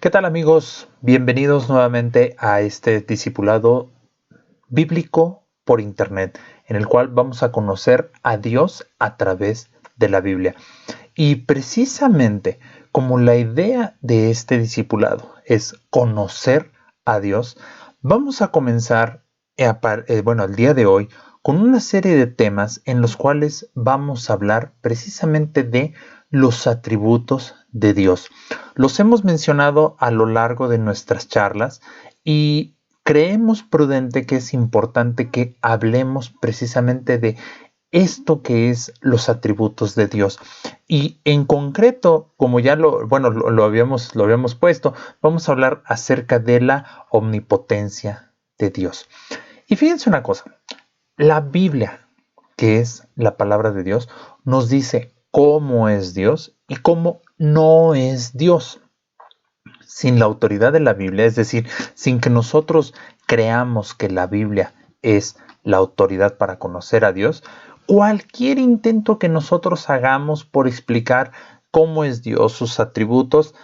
¿Qué tal amigos? Bienvenidos nuevamente a este discipulado bíblico por internet, en el cual vamos a conocer a Dios a través de la Biblia. Y precisamente como la idea de este discipulado es conocer a Dios, vamos a comenzar el día de hoy con una serie de temas en los cuales vamos a hablar precisamente de los atributos de Dios. Los hemos mencionado a lo largo de nuestras charlas y creemos prudente que es importante que hablemos precisamente de esto que es los atributos de Dios. Y en concreto, como ya lo habíamos puesto, vamos a hablar acerca de la omnipotencia de Dios. Y fíjense una cosa, la Biblia, que es la palabra de Dios, nos dice cómo es Dios y cómo no es Dios. Sin la autoridad de la Biblia, es decir, sin que nosotros creamos que la Biblia es la autoridad para conocer a Dios, cualquier intento que nosotros hagamos por explicar cómo es Dios, sus atributos,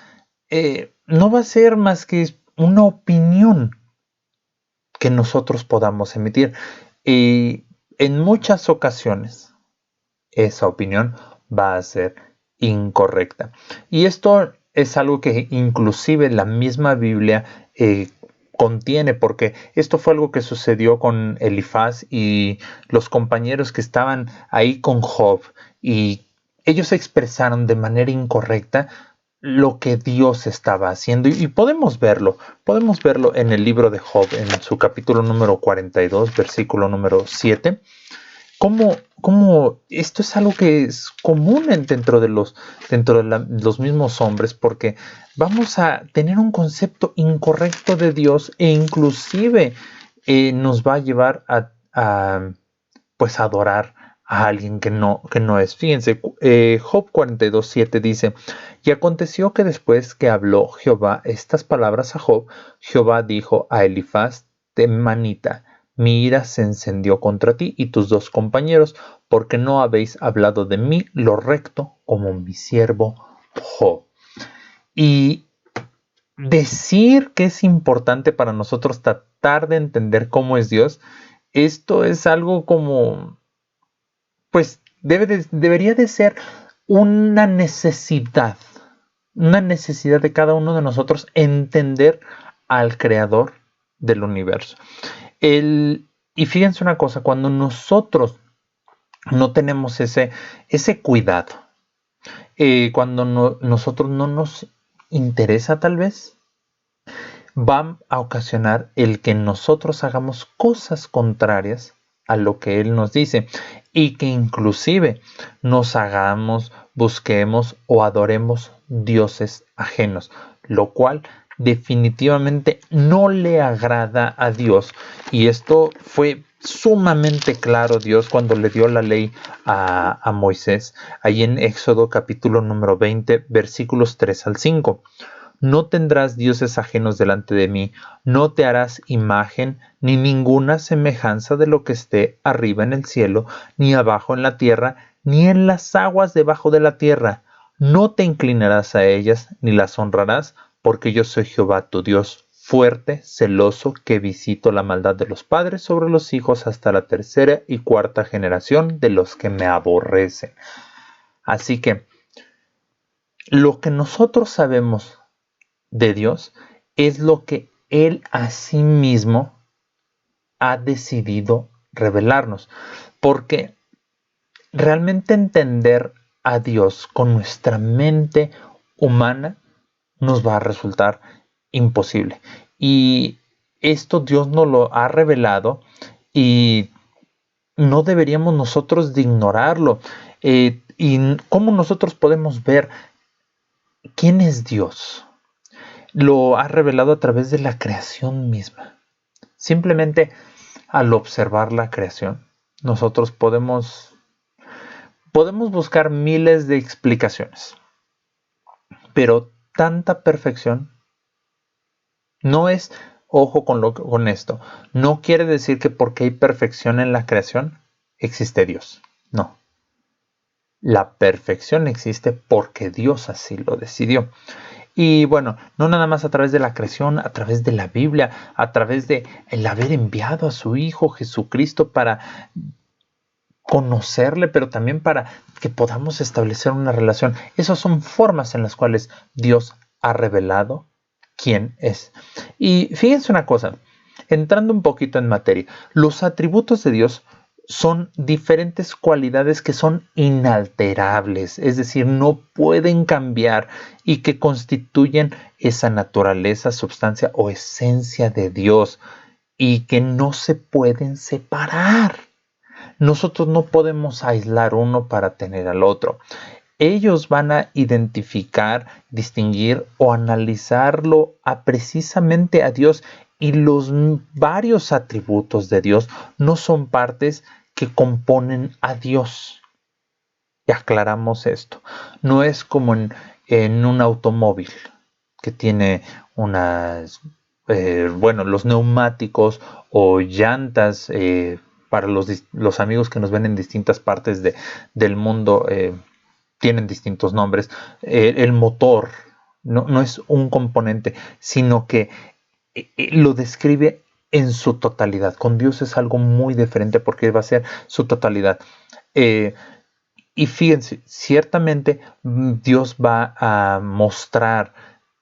no va a ser más que una opinión que nosotros podamos emitir. Y en muchas ocasiones esa opinión va a ser incorrecta. Y esto es algo que inclusive la misma Biblia contiene, porque esto fue algo que sucedió con Elifaz y los compañeros que estaban ahí con Job, y ellos expresaron de manera incorrecta lo que Dios estaba haciendo, y podemos verlo en el libro de Job, en su capítulo número 42, versículo número 7. Cómo esto es algo que es común dentro de los mismos hombres, porque vamos a tener un concepto incorrecto de Dios e inclusive nos va a llevar pues a adorar a alguien que no es. Fíjense, Job 42:7 dice: y aconteció que después que habló Jehová estas palabras a Job, Jehová dijo a Elifaz temanita: mi ira se encendió contra ti y tus dos compañeros, porque no habéis hablado de mí lo recto como mi siervo Job. Y decir que es importante para nosotros tratar de entender cómo es Dios, esto es algo como, pues debería de ser una necesidad de cada uno de nosotros entender al creador del universo. Y fíjense una cosa, cuando nosotros no tenemos ese cuidado, cuando nosotros no nos interesa tal vez, va a ocasionar el que nosotros hagamos cosas contrarias a lo que Él nos dice, y que inclusive nos hagamos, busquemos o adoremos dioses ajenos, lo cual definitivamente no le agrada a Dios. Y esto fue sumamente claro Dios cuando le dio la ley a Moisés, ahí en Éxodo capítulo número 20, versículos 3 al 5. No tendrás dioses ajenos delante de mí, no te harás imagen ni ninguna semejanza de lo que esté arriba en el cielo, ni abajo en la tierra, ni en las aguas debajo de la tierra. No te inclinarás a ellas, ni las honrarás, porque yo soy Jehová tu Dios, fuerte, celoso, que visito la maldad de los padres sobre los hijos hasta la tercera y cuarta generación de los que me aborrecen. Así que lo que nosotros sabemos de Dios es lo que Él a sí mismo ha decidido revelarnos, porque realmente entender a Dios con nuestra mente humana nos va a resultar imposible. Y esto Dios nos lo ha revelado y no deberíamos nosotros de ignorarlo. ¿Y cómo nosotros podemos ver quién es Dios? Lo ha revelado a través de la creación misma. Simplemente al observar la creación, nosotros podemos buscar miles de explicaciones, pero tanta perfección no es, ojo con esto, no quiere decir que porque hay perfección en la creación existe Dios. No, la perfección existe porque Dios así lo decidió. Y bueno, no nada más a través de la creación, a través de la Biblia, a través de el haber enviado a su Hijo Jesucristo para conocerle, pero también para que podamos establecer una relación. Esas son formas en las cuales Dios ha revelado quién es. Y fíjense una cosa, entrando un poquito en materia, los atributos de Dios son diferentes cualidades que son inalterables, es decir, no pueden cambiar y que constituyen esa naturaleza, sustancia o esencia de Dios y que no se pueden separar. Nosotros no podemos aislar uno para tener al otro. Ellos van a identificar, distinguir o analizarlo precisamente a Dios, y los varios atributos de Dios no son partes que componen a Dios. Y aclaramos esto. No es como en un automóvil que tiene unas, los neumáticos o llantas. Para los amigos que nos ven en distintas partes del mundo, tienen distintos nombres. El motor no es un componente, sino que lo describe en su totalidad. Con Dios es algo muy diferente porque va a ser su totalidad. Eh, y fíjense, ciertamente Dios va a mostrar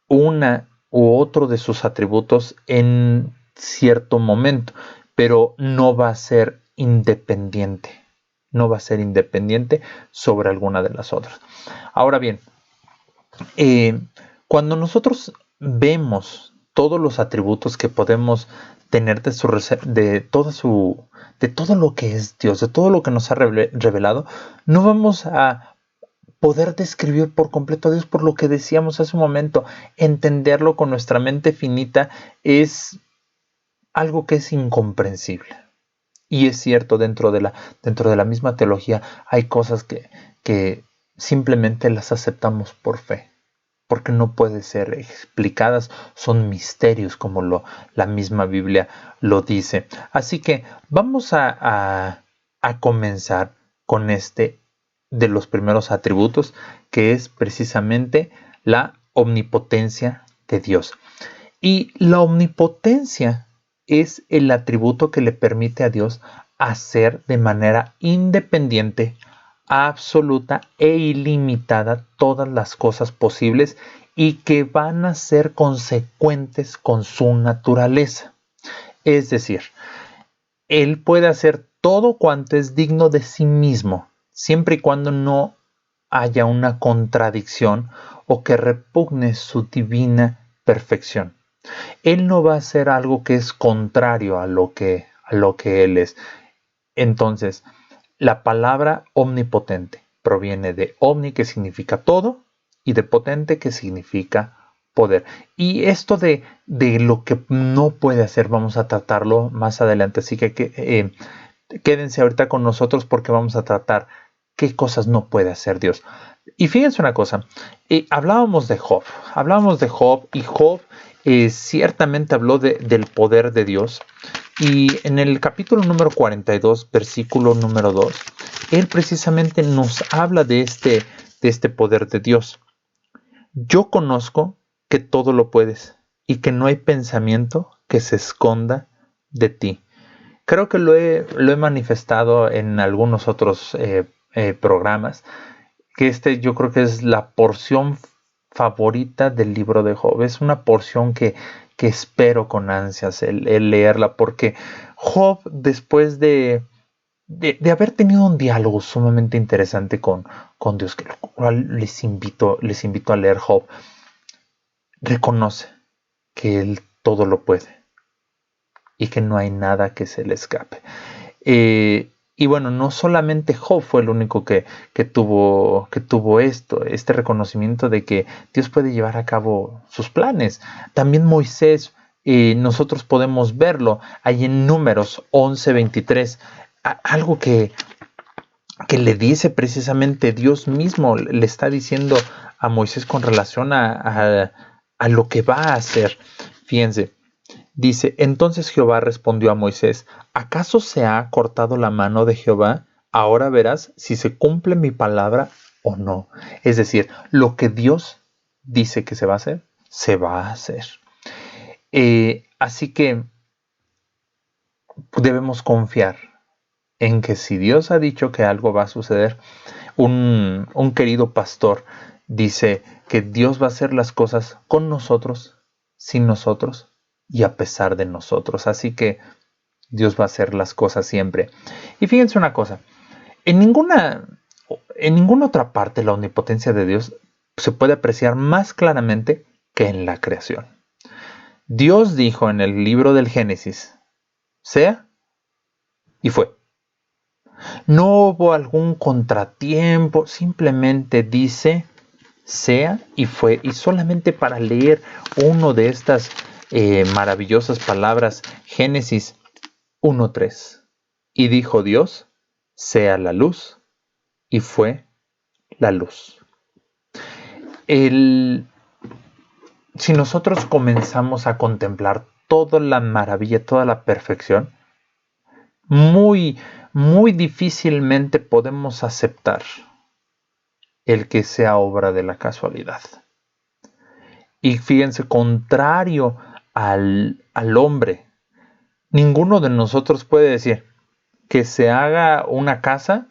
una u otro de sus atributos en cierto momento, pero no va a ser independiente. No va a ser independiente sobre alguna de las otras. Ahora bien, eh, cuando nosotros vemos todos los atributos que podemos tener de todo lo que es Dios, de todo lo que nos ha revelado, no vamos a poder describir por completo a Dios. Por lo que decíamos hace un momento, entenderlo con nuestra mente finita es algo que es incomprensible. Y es cierto, dentro de la misma teología hay cosas que simplemente las aceptamos por fe, porque no pueden ser explicadas, son misterios como la misma Biblia lo dice. Así que vamos a comenzar con este de los primeros atributos, que es precisamente la omnipotencia de Dios. Y la omnipotencia es el atributo que le permite a Dios hacer de manera independiente, absoluta e ilimitada todas las cosas posibles y que van a ser consecuentes con su naturaleza. Es decir, Él puede hacer todo cuanto es digno de sí mismo, siempre y cuando no haya una contradicción o que repugne su divina perfección. Él no va a hacer algo que es contrario a lo que Él es. Entonces, la palabra omnipotente proviene de omni, que significa todo, y de potente, que significa poder. Y esto de lo que no puede hacer, vamos a tratarlo más adelante. Así que quédense ahorita con nosotros porque vamos a tratar qué cosas no puede hacer Dios. Y fíjense una cosa, hablábamos de Job y Job ciertamente habló del poder de Dios. Y en el capítulo número 42, versículo número 2, él precisamente nos habla de este poder de Dios. Yo conozco que todo lo puedes y que no hay pensamiento que se esconda de ti. Creo que lo he manifestado en algunos otros programas, que yo creo que es la porción favorita del libro de Job. Es una porción que espero con ansias el leerla, porque Job, después de haber tenido un diálogo sumamente interesante con Dios, que lo cual les invito a leer Job, reconoce que Él todo lo puede y que no hay nada que se le escape. Y bueno, no solamente Job fue el único que tuvo este reconocimiento de que Dios puede llevar a cabo sus planes. También Moisés, nosotros podemos verlo ahí en Números 11:23, algo que le dice precisamente Dios mismo, le está diciendo a Moisés con relación a lo que va a hacer. Fíjense. Dice, entonces Jehová respondió a Moisés, ¿acaso se ha cortado la mano de Jehová? Ahora verás si se cumple mi palabra o no. Es decir, lo que Dios dice que se va a hacer, se va a hacer. Así que debemos confiar en que si Dios ha dicho que algo va a suceder, un querido pastor dice que Dios va a hacer las cosas con nosotros, sin nosotros y a pesar de nosotros. Así que Dios va a hacer las cosas siempre. Y fíjense una cosa, en ninguna otra parte la omnipotencia de Dios se puede apreciar más claramente que en la creación. Dios dijo en el libro del Génesis, sea y fue. No hubo algún contratiempo, simplemente dice, sea y fue. Y solamente para leer uno de estas maravillosas palabras, Génesis 1:3. Y dijo Dios, sea la luz, y fue la luz. Si nosotros comenzamos a contemplar toda la maravilla, toda la perfección, muy, muy difícilmente podemos aceptar el que sea obra de la casualidad. Y fíjense, contrario al hombre, ninguno de nosotros puede decir que se haga una casa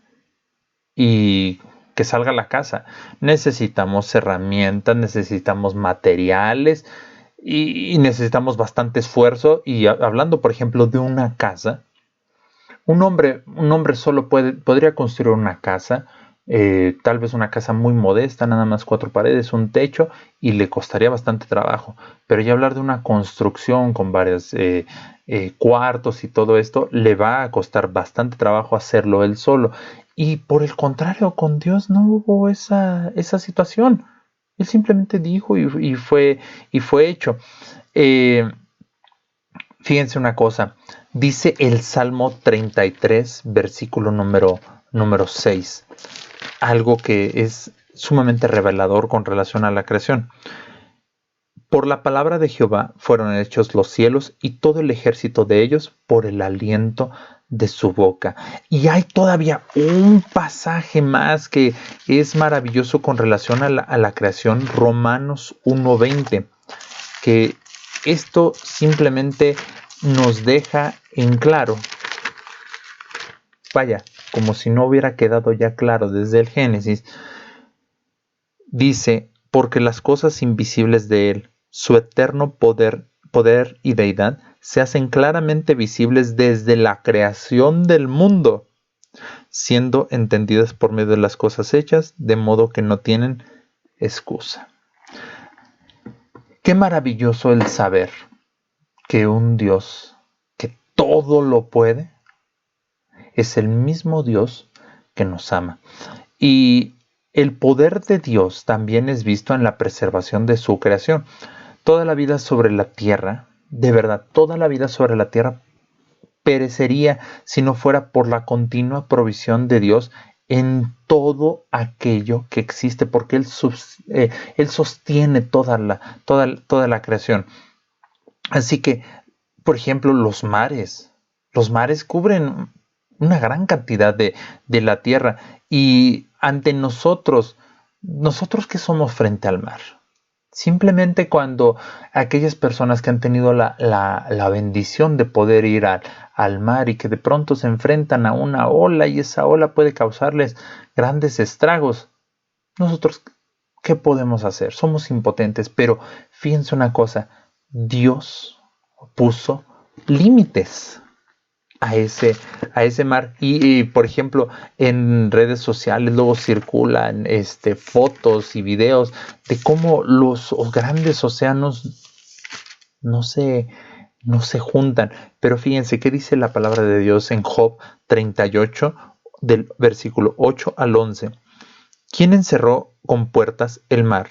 y que salga la casa. Necesitamos herramientas, necesitamos materiales y necesitamos bastante esfuerzo. Y hablando, por ejemplo, de una casa, un hombre solo podría construir una casa, tal vez una casa muy modesta, nada más 4 paredes, un techo, y le costaría bastante trabajo. Pero ya hablar de una construcción con varios cuartos y todo esto, le va a costar bastante trabajo hacerlo él solo. Y por el contrario, con Dios no hubo esa situación. Él simplemente dijo y fue hecho. Eh, Fíjense una cosa, dice el Salmo 33, versículo número 6, algo que es sumamente revelador con relación a la creación. Por la palabra de Jehová fueron hechos los cielos y todo el ejército de ellos por el aliento de su boca. Y hay todavía un pasaje más que es maravilloso con relación a la creación, Romanos 1:20, que esto simplemente nos deja en claro, vaya, como si no hubiera quedado ya claro desde el Génesis, dice, porque las cosas invisibles de Él, su eterno poder y deidad, se hacen claramente visibles desde la creación del mundo, siendo entendidas por medio de las cosas hechas, de modo que no tienen excusa. Qué maravilloso el saber que un Dios que todo lo puede es el mismo Dios que nos ama. Y el poder de Dios también es visto en la preservación de su creación. Toda la vida sobre la tierra, de verdad, toda la vida sobre la tierra perecería si no fuera por la continua provisión de Dios en todo aquello que existe, porque Él sostiene toda la creación. Así que, por ejemplo, los mares cubren una gran cantidad de la tierra y ante nosotros que somos frente al mar. Simplemente cuando aquellas personas que han tenido la bendición de poder ir al mar y que de pronto se enfrentan a una ola y esa ola puede causarles grandes estragos, nosotros, ¿qué podemos hacer? Somos impotentes, pero fíjense una cosa, Dios puso límites a ese mar. Por ejemplo, en redes sociales luego circulan fotos y videos de cómo los grandes océanos no se juntan. Pero fíjense qué dice la palabra de Dios en Job 38, del versículo 8 al 11. ¿Quién encerró con puertas el mar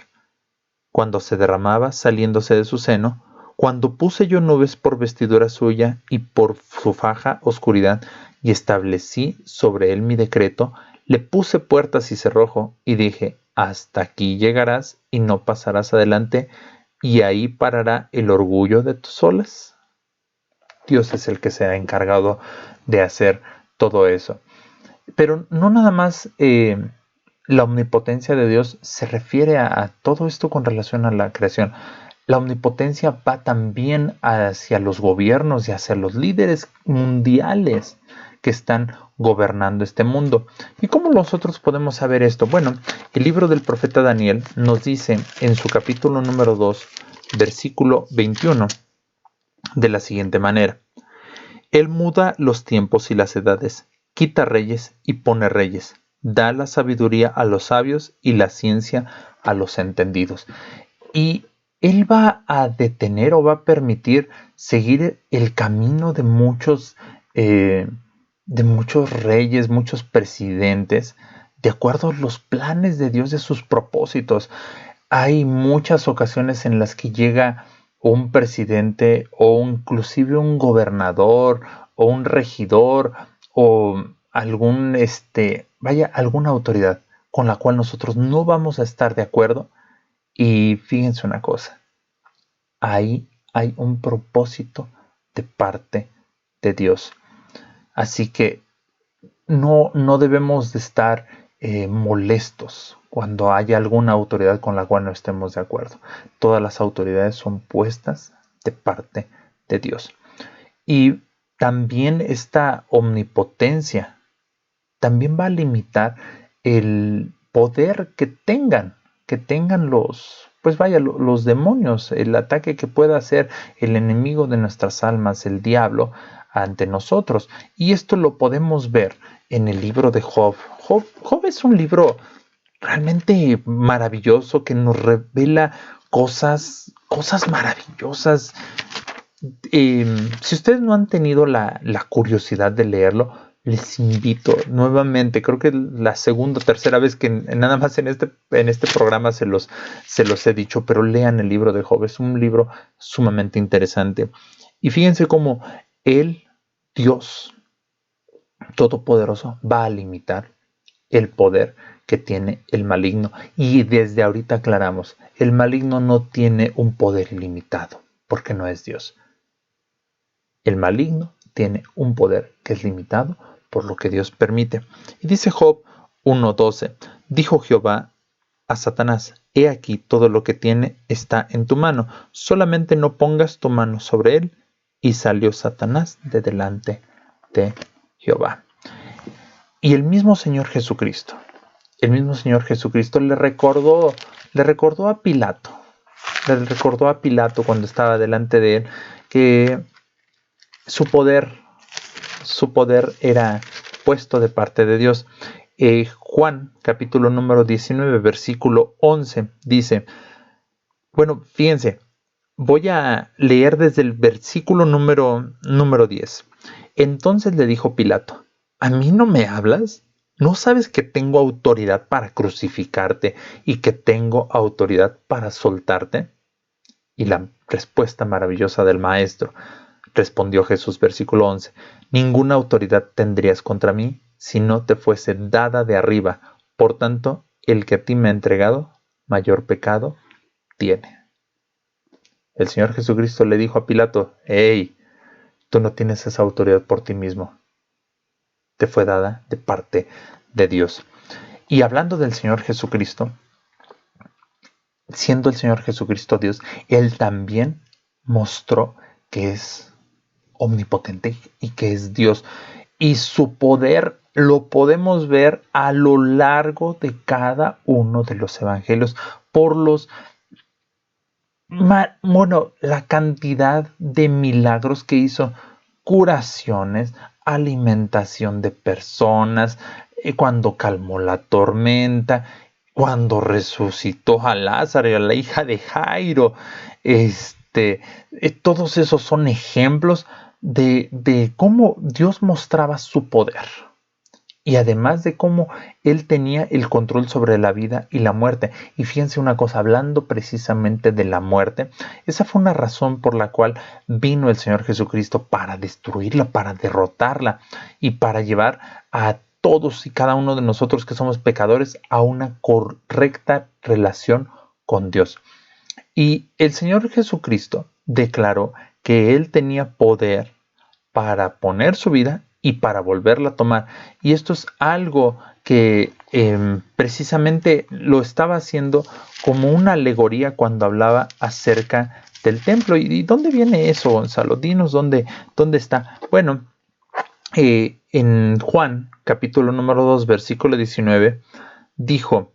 cuando se derramaba saliéndose de su seno? Cuando puse yo nubes por vestidura suya y por su faja oscuridad, y establecí sobre él mi decreto, le puse puertas y cerrojo, y dije, hasta aquí llegarás y no pasarás adelante, y ahí parará el orgullo de tus olas. Dios es el que se ha encargado de hacer todo eso. Pero no nada más la omnipotencia de Dios se refiere a todo esto con relación a la creación. La omnipotencia va también hacia los gobiernos y hacia los líderes mundiales que están gobernando este mundo. ¿Y cómo nosotros podemos saber esto? Bueno, el libro del profeta Daniel nos dice en su capítulo número 2, versículo 21, de la siguiente manera: Él muda los tiempos y las edades, quita reyes y pone reyes, da la sabiduría a los sabios y la ciencia a los entendidos. Y Él va a detener o va a permitir seguir el camino de muchos reyes, muchos presidentes, de acuerdo a los planes de Dios, de sus propósitos. Hay muchas ocasiones en las que llega un presidente o inclusive un gobernador o un regidor o alguna autoridad con la cual nosotros no vamos a estar de acuerdo. Y fíjense una cosa, ahí hay un propósito de parte de Dios. Así que no debemos de estar molestos cuando haya alguna autoridad con la cual no estemos de acuerdo. Todas las autoridades son puestas de parte de Dios. Y también esta omnipotencia también va a limitar el poder que tengan los demonios, el ataque que pueda hacer el enemigo de nuestras almas, el diablo, ante nosotros. Y esto lo podemos ver en el libro de Job. Job es un libro realmente maravilloso que nos revela cosas maravillosas. Si ustedes no han tenido la curiosidad de leerlo, les invito nuevamente, creo que la segunda o tercera vez que nada más en este programa se los he dicho, pero lean el libro de Job, es un libro sumamente interesante. Y fíjense cómo el Dios Todopoderoso va a limitar el poder que tiene el maligno. Y desde ahorita aclaramos, el maligno no tiene un poder ilimitado, porque no es Dios. El maligno tiene un poder que es limitado por lo que Dios permite. Y dice Job 1:12, dijo Jehová a Satanás, he aquí todo lo que tiene está en tu mano, solamente no pongas tu mano sobre él. Y salió Satanás de delante de Jehová. Y el mismo Señor Jesucristo le recordó a Pilato, cuando estaba delante de él, que su poder era puesto de parte de Dios. Juan, capítulo número 19, versículo 11, dice, bueno, fíjense, voy a leer desde el versículo número 10. Entonces le dijo Pilato, ¿a mí no me hablas? ¿No sabes que tengo autoridad para crucificarte y que tengo autoridad para soltarte? Y la respuesta maravillosa del maestro. Respondió Jesús, versículo 11, ninguna autoridad tendrías contra mí si no te fuese dada de arriba. Por tanto, el que a ti me ha entregado, mayor pecado tiene. El Señor Jesucristo le dijo a Pilato, hey, tú no tienes esa autoridad por ti mismo. Te fue dada de parte de Dios. Y hablando del Señor Jesucristo, siendo el Señor Jesucristo Dios, Él también mostró que es omnipotente y que es Dios. Y su poder lo podemos ver a lo largo de cada uno de los evangelios por la cantidad de milagros que hizo, curaciones, alimentación de personas, cuando calmó la tormenta, cuando resucitó a Lázaro y a la hija de Jairo. Todos esos son ejemplos de cómo Dios mostraba su poder. Y además de cómo Él tenía el control sobre la vida y la muerte. Y fíjense una cosa, hablando precisamente de la muerte, esa fue una razón por la cual vino el Señor Jesucristo, para destruirla, para derrotarla y para llevar a todos y cada uno de nosotros que somos pecadores a una correcta relación con Dios. Y el Señor Jesucristo declaró que Él tenía poder para poner su vida y para volverla a tomar. Y esto es algo que precisamente lo estaba haciendo como una alegoría cuando hablaba acerca del templo. ¿Y dónde viene eso, Gonzalo? Dinos dónde está. Bueno, en Juan, capítulo número 2, versículo 19, dijo,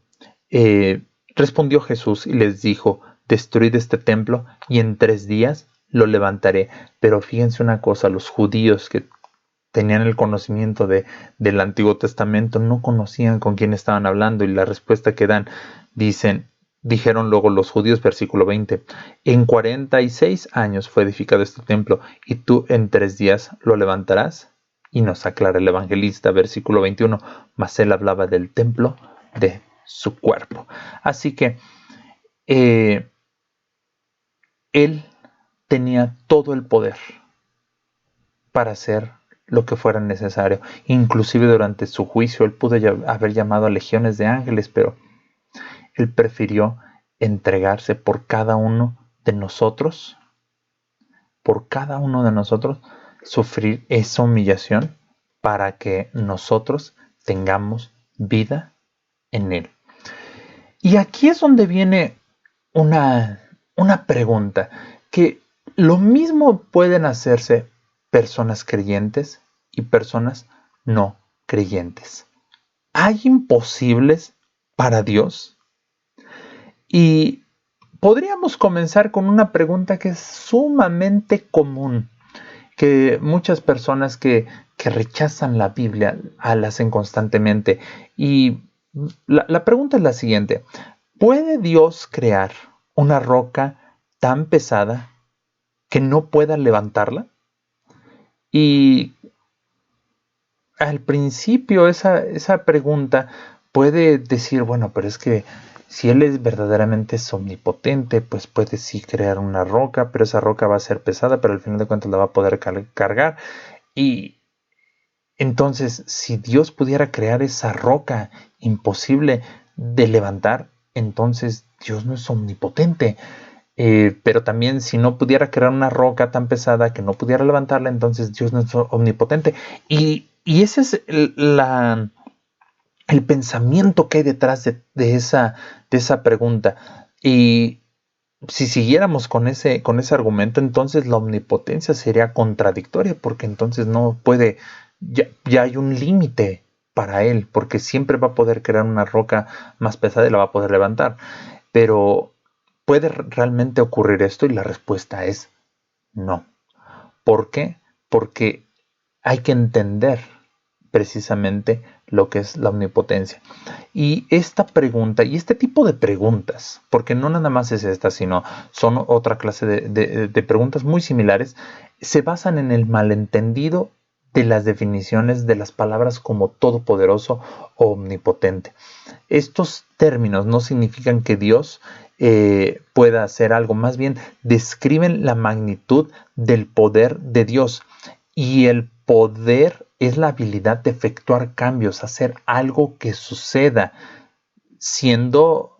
respondió Jesús y les dijo, destruid este templo y en 3 días lo levantaré. Pero fíjense una cosa, los judíos que tenían el conocimiento del Antiguo Testamento no conocían con quién estaban hablando, y la respuesta que dan, dijeron luego los judíos, versículo 20, en 46 años fue edificado este templo y tú en 3 días lo levantarás. Y nos aclara el evangelista, versículo 21, mas él hablaba del templo de su cuerpo. Así que él tenía todo el poder para hacer lo que fuera necesario. Inclusive durante su juicio él pudo haber llamado a legiones de ángeles, pero él prefirió entregarse por cada uno de nosotros, sufrir esa humillación para que nosotros tengamos vida en él. Y aquí es donde viene una pregunta, que lo mismo pueden hacerse personas creyentes y personas no creyentes. ¿Hay imposibles para Dios? Y podríamos comenzar con una pregunta que es sumamente común, que muchas personas que rechazan la Biblia la hacen constantemente. Y la pregunta es la siguiente: ¿puede Dios crear una roca tan pesada que no pueda levantarla? Y al principio esa pregunta puede decir, bueno, pero es que si Él es verdaderamente omnipotente, pues puede sí crear una roca, pero esa roca va a ser pesada, pero al final de cuentas la va a poder cargar. Y entonces, si Dios pudiera crear esa roca imposible de levantar, entonces Dios no es omnipotente. Pero también, si no pudiera crear una roca tan pesada que no pudiera levantarla, entonces Dios no es omnipotente. Y ese es el pensamiento que hay detrás de esa pregunta. Y si siguiéramos con ese argumento, entonces la omnipotencia sería contradictoria, porque entonces no puede, ya hay un límite para él, porque siempre va a poder crear una roca más pesada y la va a poder levantar. Pero ¿puede realmente ocurrir esto? Y la respuesta es no. ¿Por qué? Porque hay que entender precisamente lo que es la omnipotencia. Y esta pregunta, y este tipo de preguntas, porque no nada más es esta, sino son otra clase de preguntas muy similares, se basan en el malentendido de las definiciones de las palabras como todopoderoso o omnipotente. Estos términos no significan que Dios pueda hacer algo, más bien describen la magnitud del poder de Dios. Y el poder es la habilidad de efectuar cambios, hacer algo que suceda, siendo,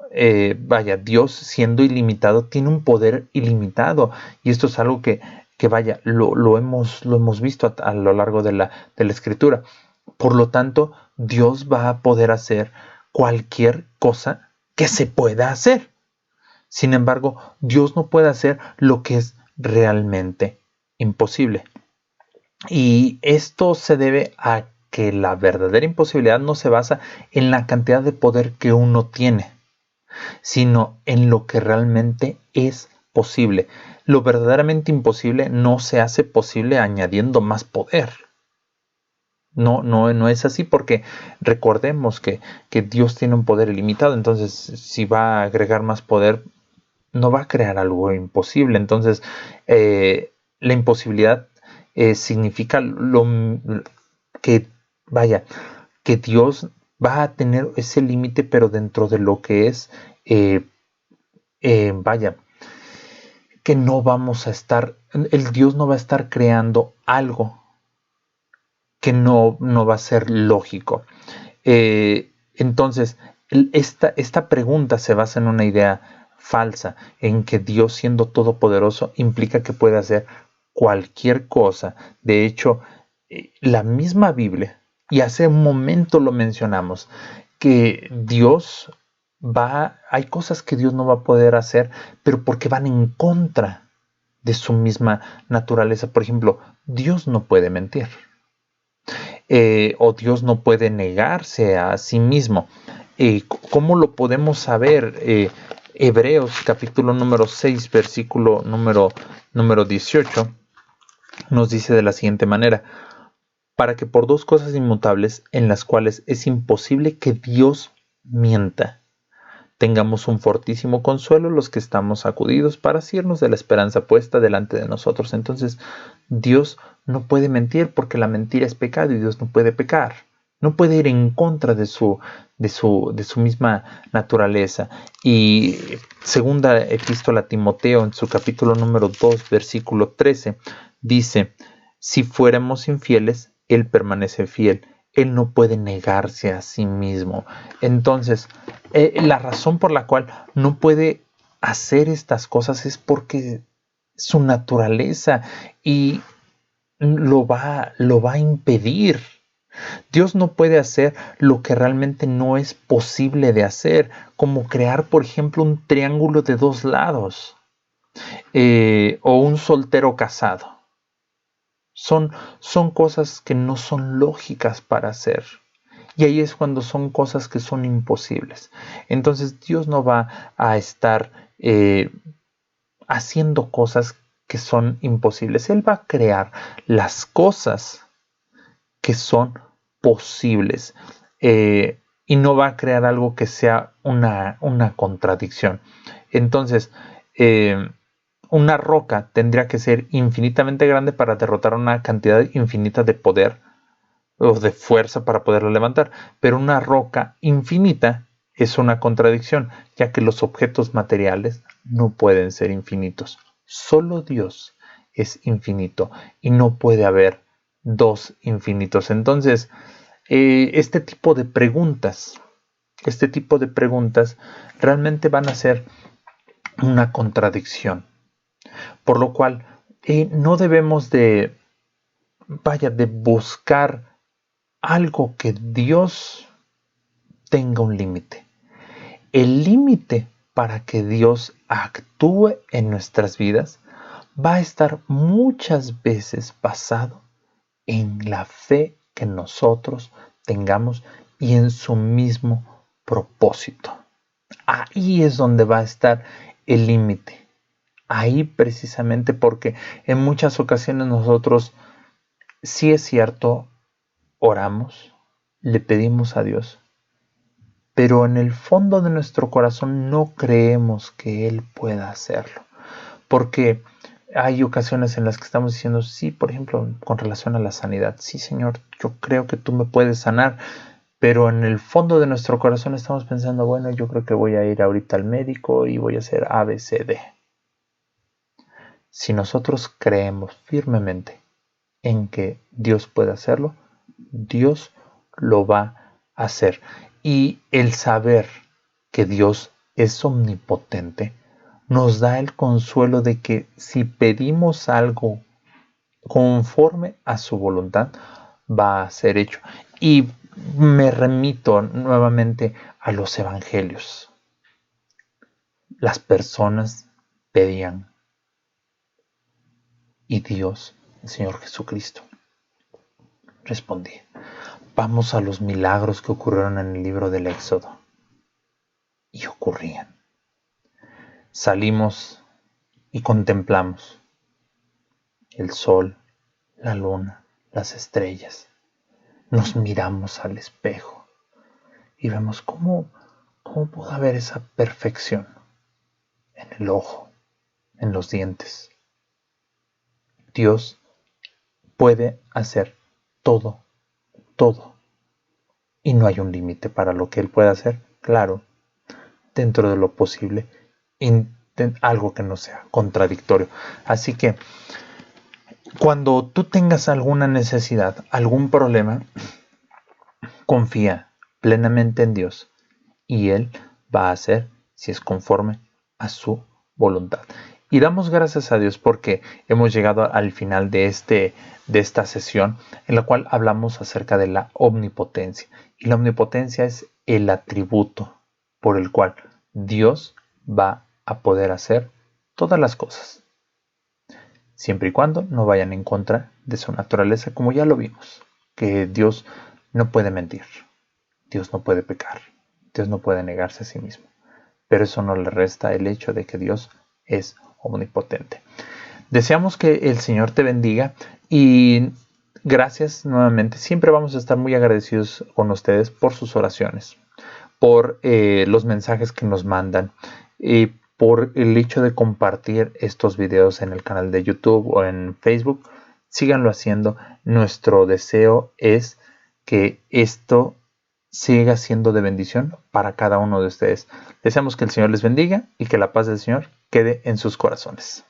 Dios siendo ilimitado, tiene un poder ilimitado. Y esto es algo que lo hemos visto a lo largo de la escritura. Por lo tanto, Dios va a poder hacer cualquier cosa que se pueda hacer. Sin embargo, Dios no puede hacer lo que es realmente imposible. Y esto se debe a que la verdadera imposibilidad no se basa en la cantidad de poder que uno tiene, sino en lo que realmente es posible. Lo verdaderamente imposible no se hace posible añadiendo más poder. No es así, porque recordemos que Dios tiene un poder ilimitado. Entonces, si va a agregar más poder, no va a crear algo imposible. Entonces, la imposibilidad significa que, que Dios va a tener ese límite, pero dentro de lo que es, eh, que no vamos a estar, el Dios no va a estar creando algo que no va a ser lógico. Entonces, esta pregunta se basa en una idea falsa, en que Dios, siendo todopoderoso, implica que puede hacer cualquier cosa. De hecho, la misma Biblia, y hace un momento lo mencionamos, que hay cosas que Dios no va a poder hacer, pero porque van en contra de su misma naturaleza. Por ejemplo, Dios no puede mentir, o Dios no puede negarse a sí mismo. ¿Cómo lo podemos saber? Hebreos capítulo número 6, versículo número 18, nos dice de la siguiente manera: para que por dos cosas inmutables, en las cuales es imposible que Dios mienta, tengamos un fortísimo consuelo los que estamos sacudidos para asirnos de la esperanza puesta delante de nosotros. Entonces, Dios no puede mentir, porque la mentira es pecado y Dios no puede pecar. No puede ir en contra de su misma naturaleza. Y segunda epístola a Timoteo, en su capítulo número 2, versículo 13, dice: si fuéramos infieles, Él permanece fiel. Él no puede negarse a sí mismo. Entonces, la razón por la cual no puede hacer estas cosas es porque su naturaleza y lo va a impedir. Dios no puede hacer lo que realmente no es posible de hacer, como crear, por ejemplo, un triángulo de dos lados, o un soltero casado. Son cosas que no son lógicas para hacer. Y ahí es cuando son cosas que son imposibles. Entonces Dios no va a estar haciendo cosas que son imposibles. Él va a crear las cosas que son posibles. Y no va a crear algo que sea una contradicción. Entonces, una roca tendría que ser infinitamente grande para derrotar una cantidad infinita de poder o de fuerza para poderla levantar. Pero una roca infinita es una contradicción, ya que los objetos materiales no pueden ser infinitos. Solo Dios es infinito y no puede haber dos infinitos. Entonces, este tipo de preguntas realmente van a ser una contradicción. Por lo cual, no debemos de buscar algo que Dios tenga un límite. El límite para que Dios actúe en nuestras vidas va a estar muchas veces basado en la fe que nosotros tengamos y en su mismo propósito. Ahí es donde va a estar el límite. Ahí precisamente, porque en muchas ocasiones nosotros, sí es cierto, oramos, le pedimos a Dios, pero en el fondo de nuestro corazón no creemos que Él pueda hacerlo. Porque hay ocasiones en las que estamos diciendo, sí, por ejemplo, con relación a la sanidad, sí, Señor, yo creo que tú me puedes sanar, pero en el fondo de nuestro corazón estamos pensando, bueno, yo creo que voy a ir ahorita al médico y voy a hacer A, B, C, D. Si nosotros creemos firmemente en que Dios puede hacerlo, Dios lo va a hacer. Y el saber que Dios es omnipotente nos da el consuelo de que si pedimos algo conforme a su voluntad, va a ser hecho. Y me remito nuevamente a los evangelios. Las personas pedían y Dios, el Señor Jesucristo, respondía. Vamos a los milagros que ocurrieron en el libro del Éxodo. Y ocurrían. Salimos y contemplamos el sol, la luna, las estrellas. Nos miramos al espejo y vemos cómo pudo haber esa perfección en el ojo, en los dientes. Dios puede hacer todo, todo. Y no hay un límite para lo que Él puede hacer, claro, dentro de lo posible, algo que no sea contradictorio. Así que cuando tú tengas alguna necesidad, algún problema, confía plenamente en Dios y Él va a hacer si es conforme a su voluntad. Y damos gracias a Dios porque hemos llegado al final de esta sesión en la cual hablamos acerca de la omnipotencia. Y la omnipotencia es el atributo por el cual Dios va a poder hacer todas las cosas, siempre y cuando no vayan en contra de su naturaleza, como ya lo vimos, que Dios no puede mentir, Dios no puede pecar, Dios no puede negarse a sí mismo, pero eso no le resta el hecho de que Dios es omnipotente. Deseamos que el Señor te bendiga y gracias nuevamente. Siempre vamos a estar muy agradecidos con ustedes por sus oraciones, por los mensajes que nos mandan y por el hecho de compartir estos videos en el canal de YouTube o en Facebook. Síganlo haciendo. Nuestro deseo es que esto siga siendo de bendición para cada uno de ustedes. Deseamos que el Señor les bendiga y que la paz del Señor quede en sus corazones.